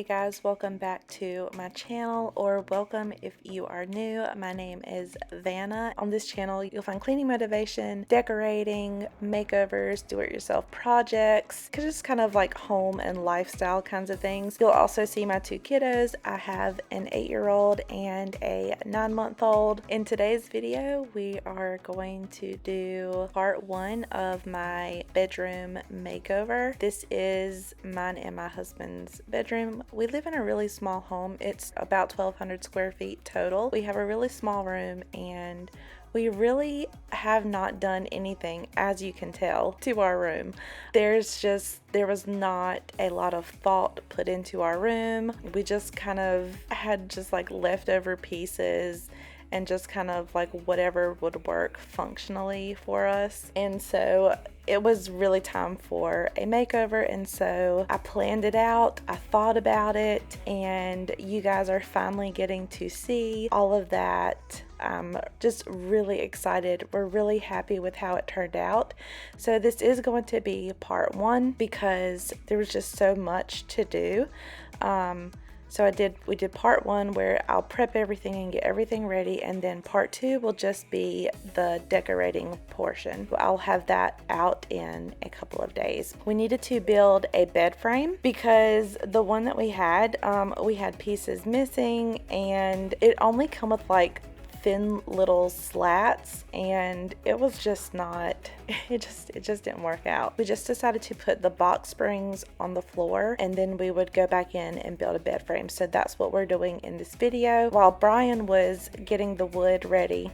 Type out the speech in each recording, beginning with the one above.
guys, welcome back to my channel, or welcome if you are new. My name is Vanna. On this channel you'll find cleaning motivation, decorating, makeovers, do-it-yourself projects, just kind of like home and lifestyle kinds of things. You'll also see my two kiddos. I have an 8-year-old and a 9-month-old. In today's video we are going to do part 1 of my bedroom makeover. This is mine and my husband's bedroom. We live in a really small home. It's about 1,200 square feet total. We have a really small room and we really have not done anything, as you can tell, to our room. There was not a lot of thought put into our room. We just kind of had just like leftover pieces and just kind of like whatever would work functionally for us. And so it was really time for a makeover, and so I planned it out, I thought about it, and you guys are finally getting to see all of that. I'm just really excited. We're really happy with how it turned out. So this is going to be part 1 because there was just so much to do. So we did part 1 where I'll prep everything and get everything ready, and then part 2 will just be the decorating portion. I'll have that out in a couple of days. We needed to build a bed frame because the one that we had pieces missing, and it only come with like thin little slats, and it was just not, it just didn't work out. We just decided to put the box springs on the floor, and then we would go back in and build a bed frame. So that's what we're doing in this video. While Brian was getting the wood ready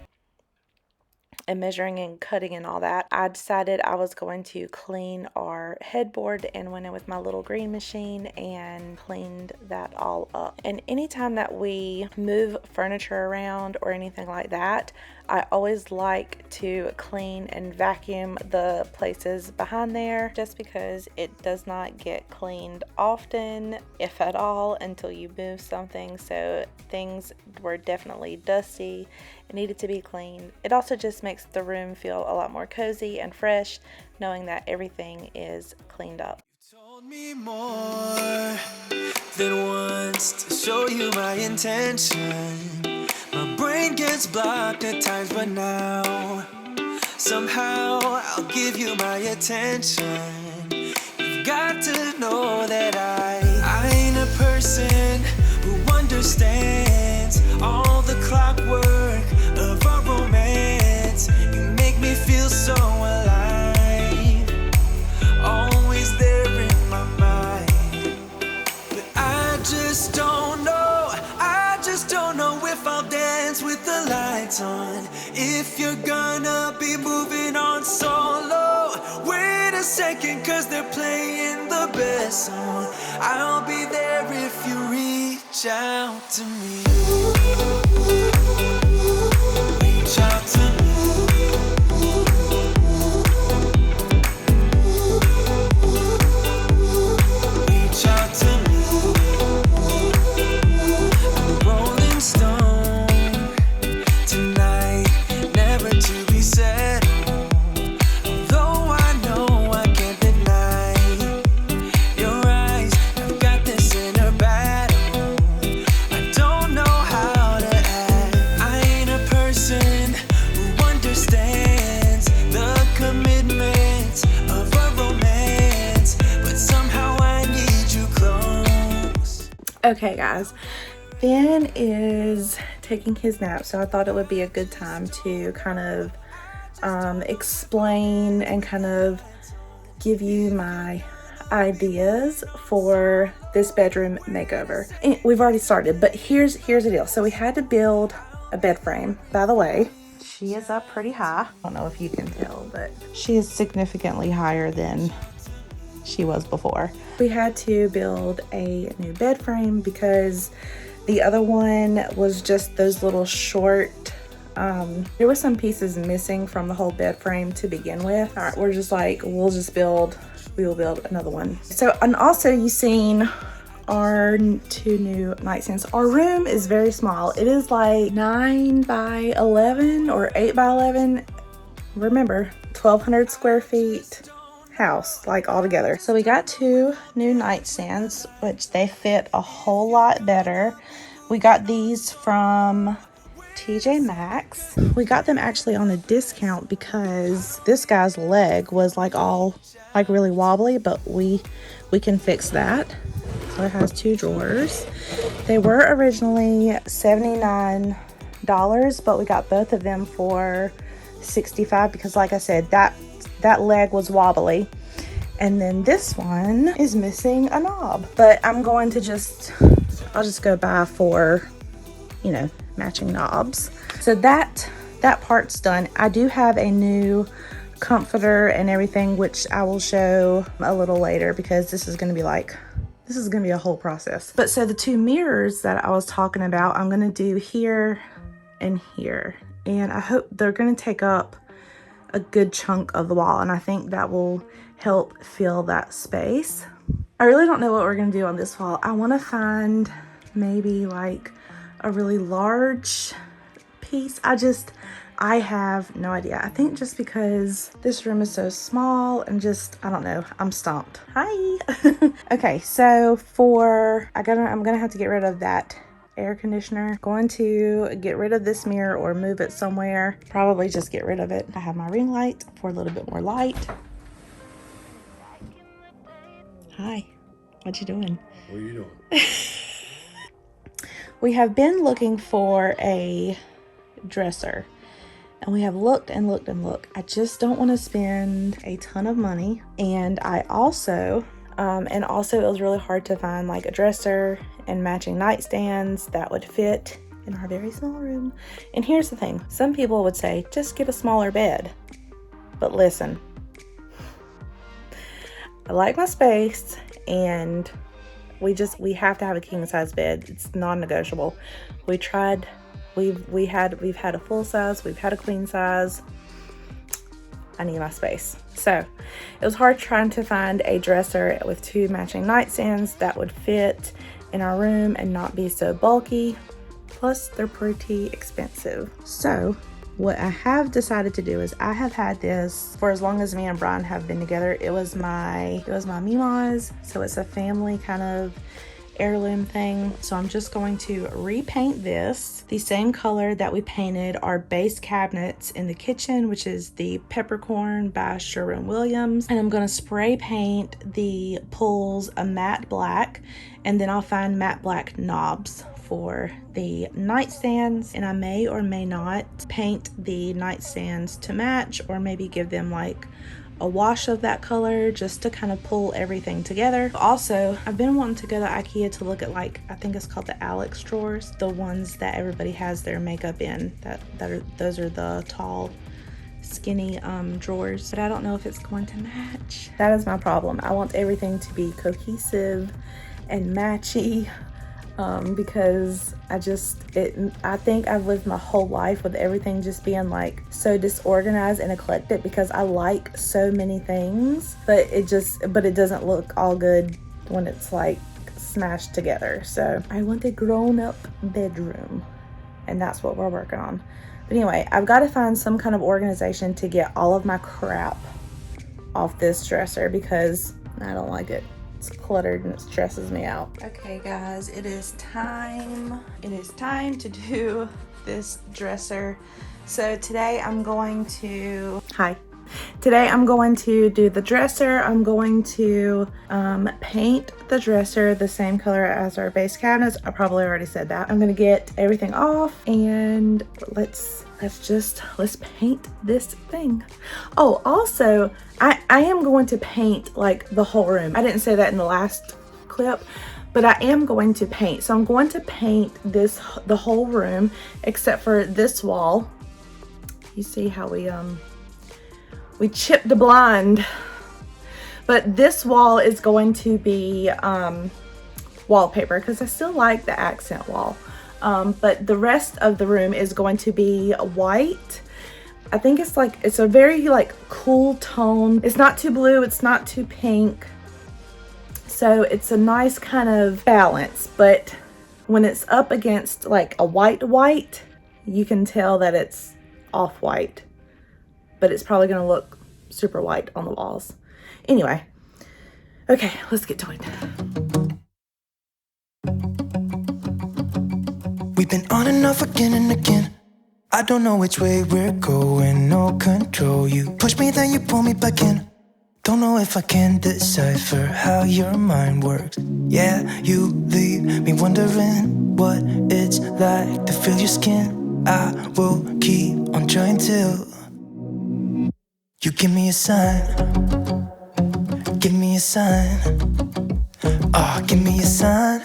and measuring and cutting and all that, I decided I was going to clean our headboard and went in with my little green machine and cleaned that all up. And anytime that we move furniture around or anything like that, I always like to clean and vacuum the places behind there, just because it does not get cleaned often, if at all, until you move something. So things were definitely dusty. It needed to be cleaned. It also just makes the room feel a lot more cozy and fresh, knowing that everything is cleaned up. You told me more than once to show you my intention. My brain gets blocked at times, but now somehow I'll give you my attention. You've got to know that I ain't a person who understands all the clockwork of our romance. You make me feel so alive, always there in my mind. But I just don't know if I'll dance with the lights on, if you're gonna be moving on solo. Wait a second, cause they're playing the best song. I'll be there if you reach out to me. Reach out to me. Reach out to me. I'm a rolling stone tonight, never to be settled. Although I know I can't deny your eyes, I've got this inner battle. I don't know how to act. I ain't a person who understands the commitment of a romance, but somehow I need you close. Okay guys, Ben is taking his nap, so I thought it would be a good time to kind of explain and kind of give you my ideas for this bedroom makeover. And we've already started, but here's the deal. So we had to build a bed frame. By the way, she is up pretty high. I don't know if you can tell, but she is significantly higher than she was before. We had to build a new bed frame because the other one was just those little short, there were some pieces missing from the whole bed frame to begin with. All right, we're just like, we will build another one. So, and also you've seen our 2 new nightstands. Our room is very small. It is like 9 by 11 or 8 by 11. Remember, 1,200 square feet. house, like all together. So we got 2 new nightstands, which they fit a whole lot better. We got these from TJ Maxx. We got them actually on a discount because this guy's leg was like all like really wobbly, but we can fix that. So it has 2 drawers. They were originally $79, but we got both of them for $65 because, like I said, that leg was wobbly. And then this one is missing a knob, but I'm going to I'll just go buy 4, you know, matching knobs. So that part's done. I do have a new comforter and everything, which I will show a little later because this is going to be a whole process. But so the 2 mirrors that I was talking about, I'm going to do here and here. And I hope they're going to take up a good chunk of the wall. And I think that will help fill that space. I really don't know what we're going to do on this wall. I want to find maybe like a really large piece. I have no idea. I think just because this room is so small and I don't know, I'm stumped. Hi. Okay, so I'm gonna have to get rid of that air conditioner. Going to get rid of this mirror or move it somewhere. Probably just get rid of it. I have my ring light for a little bit more light. Hi, what you doing? What are you doing? We have been looking for a dresser, and we have looked and looked and looked. I just don't want to spend a ton of money, and I also it was really hard to find like a dresser and matching nightstands that would fit in our very small room. And here's the thing, some people would say just get a smaller bed, but listen, I like my space, and we have to have a king size bed. It's non-negotiable. We tried, we've had a full size, we've had a queen size. I need my space. So it was hard trying to find a dresser with 2 matching nightstands that would fit in our room and not be so bulky. Plus they're pretty expensive. So what I have decided to do is, I have had this for as long as me and Brian have been together. It was my Mima's, so it's a family kind of heirloom thing. So I'm just going to repaint this the same color that we painted our base cabinets in the kitchen, which is the peppercorn by Sherwin Williams. And I'm going to spray paint the pulls a matte black, and then I'll find matte black knobs for the nightstands, and I may or may not paint the nightstands to match, or maybe give them like a wash of that color just to kind of pull everything together. Also, I've been wanting to go to IKEA to look at, like, I think it's called the Alex drawers, the ones that everybody has their makeup in. Those are the tall, skinny drawers, but I don't know if it's going to match. That is my problem. I want everything to be cohesive and matchy. Because I think I've lived my whole life with everything just being like so disorganized and eclectic, because I like so many things, but it doesn't look all good when it's like smashed together. So I want a grown-up bedroom, and that's what we're working on. But anyway, I've got to find some kind of organization to get all of my crap off this dresser because I don't like it. It's cluttered and it stresses me out. Okay guys, it is time to do this dresser. So today I'm going to do the dresser. I'm going to paint the dresser the same color as our base cabinets. I probably already said that. I'm gonna get everything off, and let's paint this thing. Oh, also, I am going to paint like the whole room. I didn't say that in the last clip, but I am going to paint. So I'm going to paint the whole room except for this wall. You see how we chipped the blind, but this wall is going to be wallpaper because I still like the accent wall. But the rest of the room is going to be white. I think it's a very like cool tone. It's not too blue, it's not too pink. So it's a nice kind of balance, but when it's up against like a white, you can tell that it's off-white, but it's probably gonna look super white on the walls. Anyway, okay, let's get to it. We've been on and off again and again. I don't know which way we're going, no control. You push me, then you pull me back in. Don't know if I can decipher how your mind works. Yeah, you leave me wondering what it's like to feel your skin. I will keep on trying till you give me a sign. Give me a sign. Oh, give me a sign.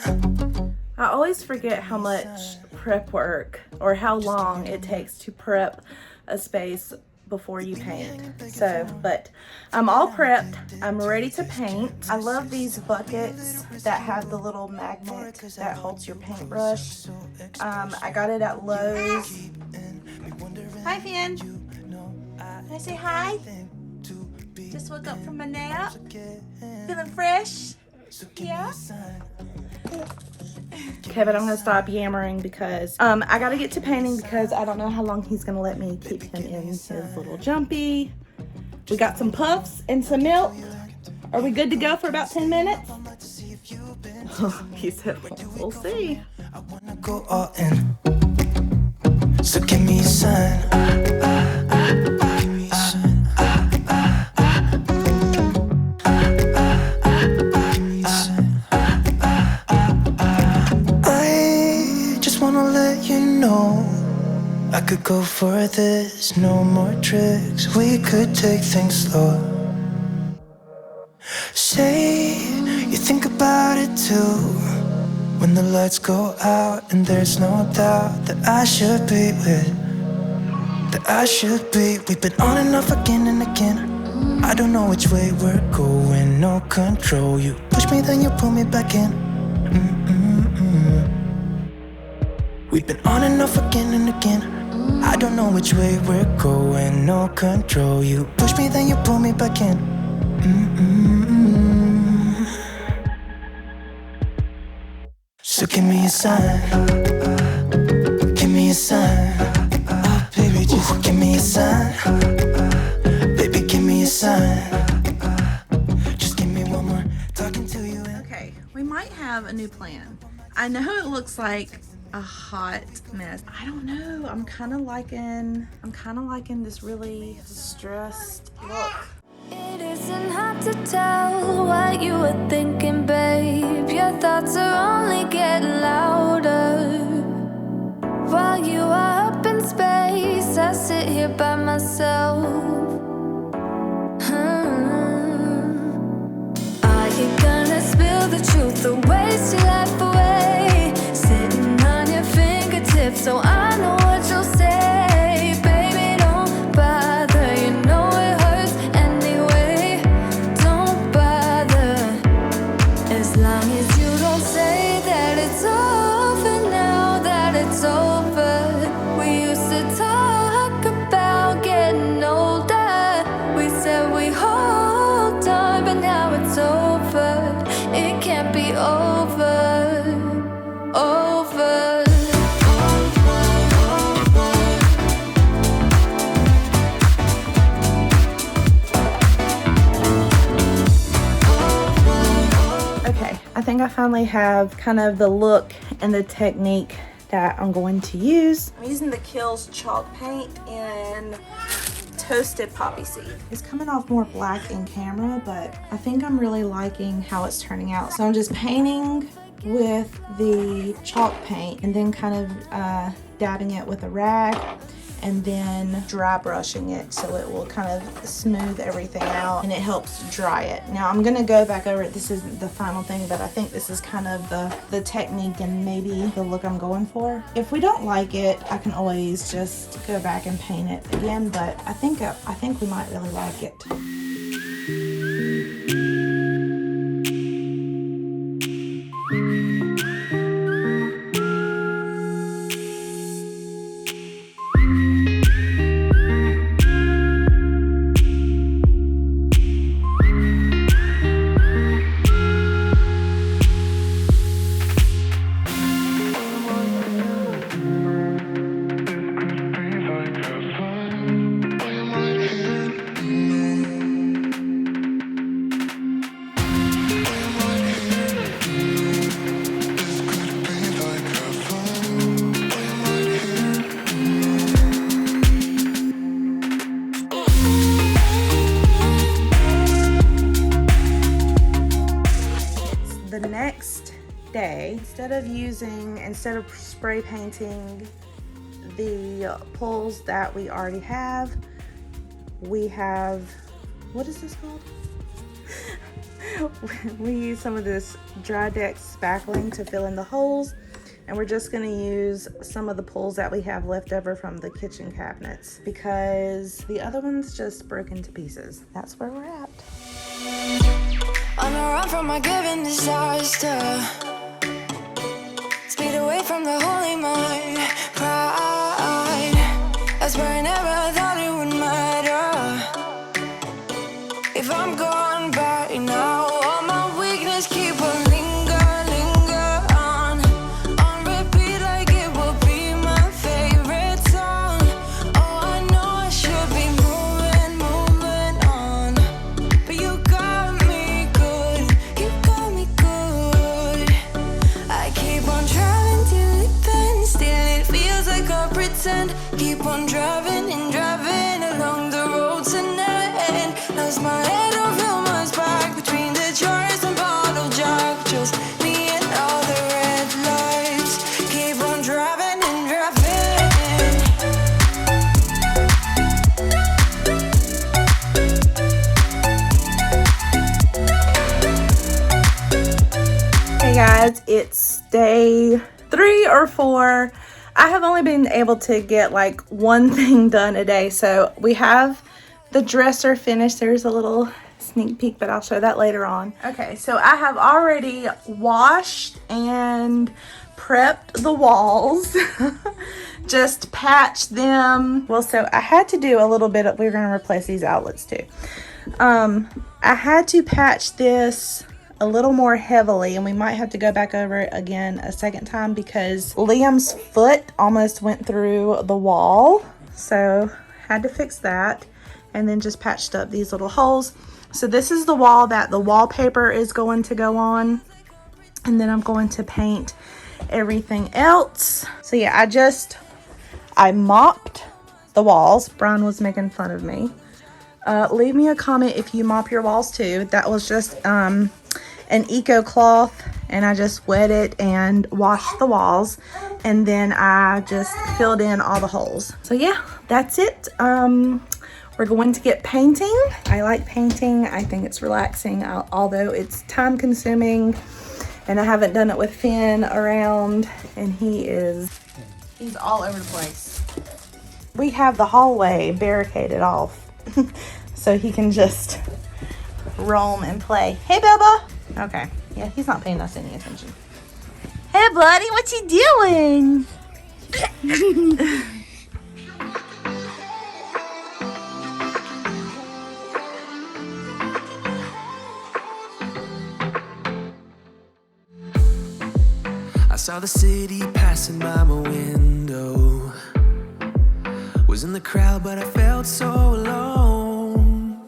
I always forget how much prep work or how long it takes to prep a space before you paint. So, but I'm all prepped. I'm ready to paint. I love these buckets that have the little magnet that holds your paintbrush. I got it at Lowe's. Hi, Finn. Can I say hi? Just woke up from a nap. Feeling fresh? Yeah. Okay, but I'm gonna stop yammering because I gotta get to painting because I don't know how long he's gonna let me keep him in his little jumpy. We got some puffs and some milk. Are we good to go for about 10 minutes? He said, we'll see. I wanna go all in. So give me a sign. Give me a sign. I could go for this, no more tricks. We could take things slow. Say you think about it too. When the lights go out and there's no doubt that I should be with, that I should be. We've been on and off again and again. I don't know which way we're going, no control. You push me, then you pull me back in. We've been on and off again and again. I don't know which way we're going, no control. You push me, then you pull me back in. So give me a sign. Give me a sign. Oh, baby, just give me a sign. Baby, give me a sign. Just give me one more talking to you. Okay, we might have a new plan. I know it looks like a hot mess. I don't know. I'm kind of liking this really stressed look. It isn't hard to tell what you were thinking, babe. Your thoughts are only getting louder. While you are up in space, I sit here by myself. Are you gonna spill the truth or waste your life away? Sitting on your fingertips so I know what you'll say. Baby, don't bother, you know it hurts anyway. Don't bother, as long as you don't say that it's over now, that it's over. We used to talk about getting older. We said we hold on, but now it's over. It can't be over. Over. Okay, I think I finally have kind of the look and the technique that I'm going to use. I'm using the Kilz Chalk paint in toasted poppy seed. It's coming off more black in camera, but I think I'm really liking how it's turning out. So I'm just painting with the chalk paint and then kind of dabbing it with a rag and then dry brushing it so it will kind of smooth everything out and it helps dry it. Now I'm gonna go back over it. This isn't the final thing, but I think this is kind of the technique and maybe the look I'm going for. If we don't like it, I can always just go back and paint it again, but I think we might really like it. next day, instead of spray painting the pulls that we already have, we have, what is this called? We use some of this dry deck spackling to fill in the holes, and we're just going to use some of the pulls that we have left over from the kitchen cabinets because the other ones just broke into pieces. That's where we're at. On the run from my given disaster, speed away from the holy mind, pride. That's where I never thought it would matter. If I'm gone by now, all my weakness keep on linger on repeat like it will be my favorite song. Oh, I know I should be moving on, but you got me good, I keep on driving till it bends, still it feels like I pretend. Keep on driving and driving along the road to end. Lost my head over my back between the jars and bottle jack. Just me and all the red lights. Keep on driving and driving. Hey guys, it's day 3 or 4. I have only been able to get like one thing done a day. So we have the dresser finished. There's a little sneak peek, but I'll show that later on. Okay, so I have already washed and prepped the walls. Just patched them. Well, so I had to do a little bit of, we're going to replace these outlets too. I had to patch this a little more heavily, and we might have to go back over it again a second time because Liam's foot almost went through the wall, so had to fix that, and then just patched up these little holes. So this is the wall that the wallpaper is going to go on, and then I'm going to paint everything else. So yeah, I mopped the walls. Brian was making fun of me. Leave me a comment if you mop your walls too. That was just an eco cloth, and I just wet it and washed the walls, and then I just filled in all the holes. So yeah, that's it. We're going to get painting. I like painting. I think it's relaxing, although it's time consuming, and I haven't done it with Finn around, and he's all over the place. We have the hallway barricaded off so he can just roam and play. Hey, Bubba. Okay. Yeah, he's not paying us any attention. Hey, buddy, what you doing? I saw the city passing by my window. Was in the crowd, but I felt so alone.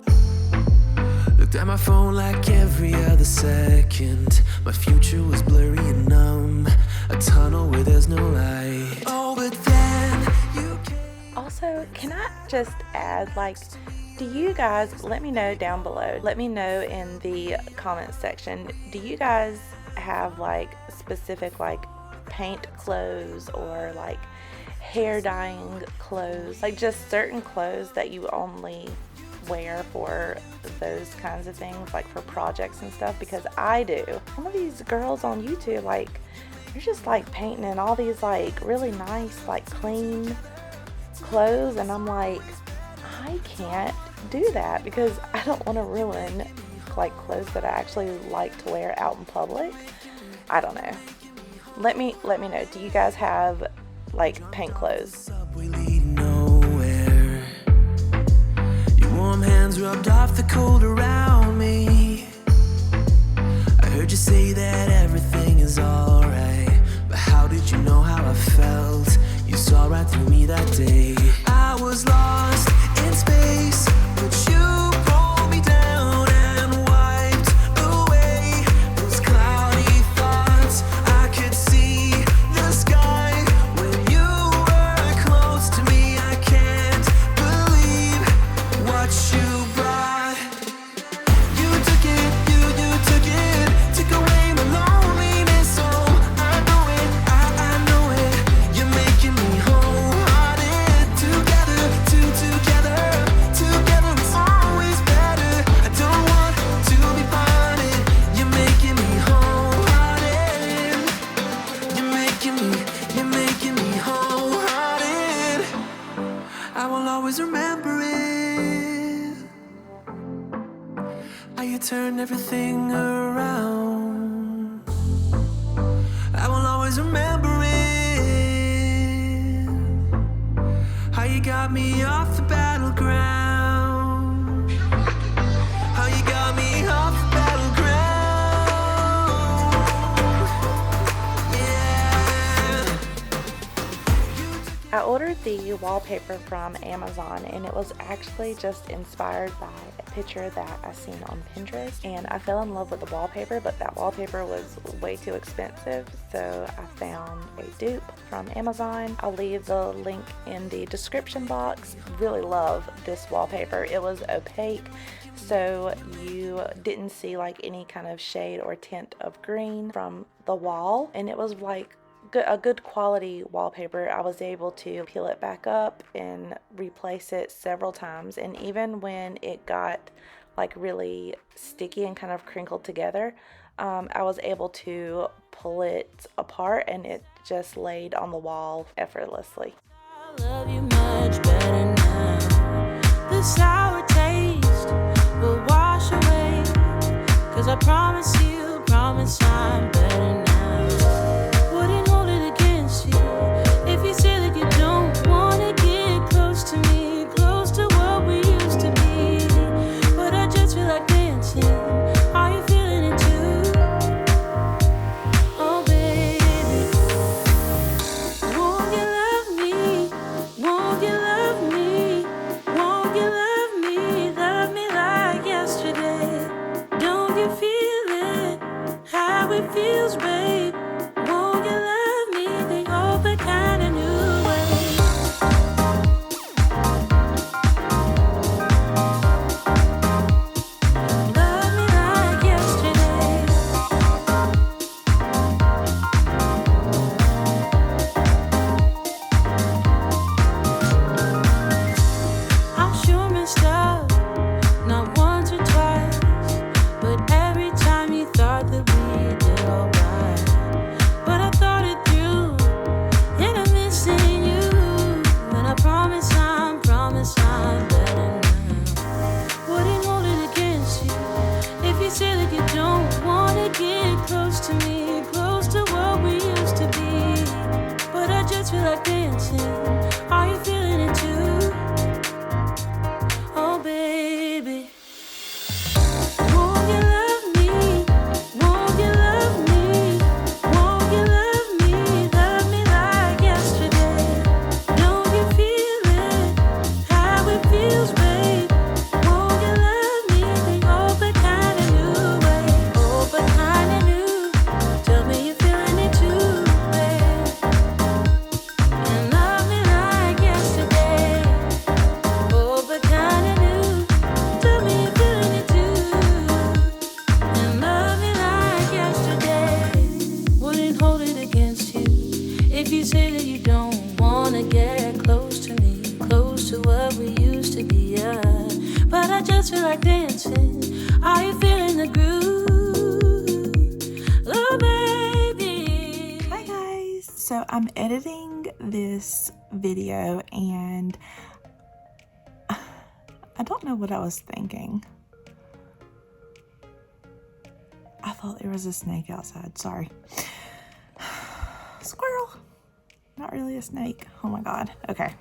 Looked at my phone like every other second. My future was blurry and numb. A tunnel where there's no light. Oh, but then you came. Also, can I just add, like, do you guys, let me know down below. Let me know in the comments section. Do you guys have like specific like paint clothes or like hair dyeing clothes, like just certain clothes that you only wear for those kinds of things, like for projects and stuff? Because I do. Some of these girls on YouTube, like, they're just like painting in all these like really nice like clean clothes, and I'm like, I can't do that because I don't want to ruin like clothes that I actually like to wear out in public. I don't know. Let me know. Do you guys have like paint clothes? Your warm hands rubbed off the cold around me. I heard you say that everything is alright, but how did you know how I felt? You saw right through me that day. I was lost in space, but you pulled me down and wiped away those cloudy thoughts. I could see the sky when you were close to me. I can't believe what you brought. You took it, took away my loneliness. turn everything around. I will always remember it, how you got me off the battleground, how you got me off the battleground. I ordered the wallpaper from Amazon, and it was actually just inspired by a picture that I seen on Pinterest, and I fell in love with the wallpaper, but that wallpaper was way too expensive, so I found a dupe from Amazon. I'll leave the link in the description box. Really love this wallpaper. It was opaque, so you didn't see like any kind of shade or tint of green from the wall, and it was like a good quality wallpaper. I was able to peel it back up and replace it several times, and even when it got like really sticky and kind of crinkled together, I was able to pull it apart and it just laid on the wall effortlessly. I love you much better now. The sour taste will wash away, 'cause I promise I'm better now. Wouldn't hold it against you if you say that you don't wanna get close to me, close to what we used to be. But I just feel like dancing. Are you feeling it too? Oh baby, won't you love me? Won't you love me? Won't you love me? Love me like yesterday. Don't you feel it? How it feels, babe. Won't you love me the old kind of new way? Love me like yesterday. I'm sure messed up, not once or twice, but every time you thought that we did alright. But I thought it through, and I'm missing you. And I promise I'm better now. Wouldn't hold it against you if you say that you don't wanna get close to me, close to what we used to be. But I just feel like dancing. Are you feeling it too? Oh baby, won't you love me? Won't you love me? Won't you love me? Love me like yesterday. Don't you feel it? How it feels, babe. Won't you love me the old but kind of new way? Old but kind of new. Tell me you're feeling it too, babe. And love me like yesterday. Old but kind of new. Tell me you're feeling it too. And love me like yesterday. Wouldn't hold it against you if you say that you don't wanna get close to me, close to what we used to be. But I just feel like dancing. Are you feeling the groove? Oh baby. Hi guys! So I'm editing this video and I don't know what I was thinking. I thought there was a snake outside, sorry. Squirrel! Not really a snake. Oh my god. Okay.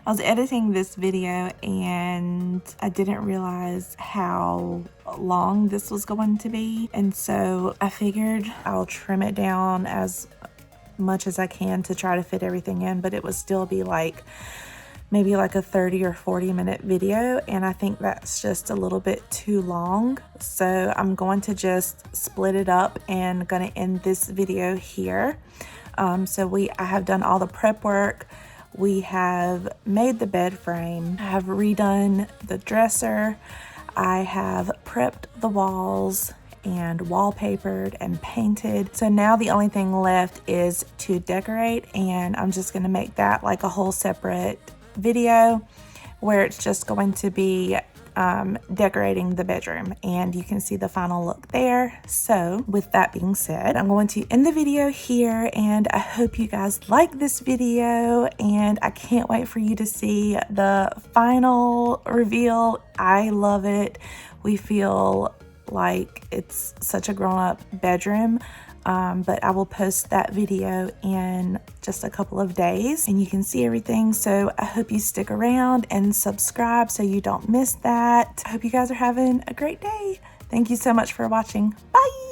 I was editing this video and I didn't realize how long this was going to be, and so I figured I'll trim it down as much as I can to try to fit everything in, but it would still be like maybe like a 30 or 40 minute video, and I think that's just a little bit too long, so I'm going to just split it up and gonna end this video here. I have done all the prep work. We have made the bed frame, I have redone the dresser, I have prepped the walls and wallpapered and painted. So now the only thing left is to decorate, and I'm just going to make that like a whole separate video where it's just going to be decorating the bedroom, and you can see the final look there. So with that being said, I'm going to end the video here, and I hope you guys like this video, and I can't wait for you to see the final reveal. I love it. We feel like it's such a grown-up bedroom. But I will post that video in just a couple of days and you can see everything. So I hope you stick around and subscribe so you don't miss that. I hope you guys are having a great day. Thank you so much for watching. Bye.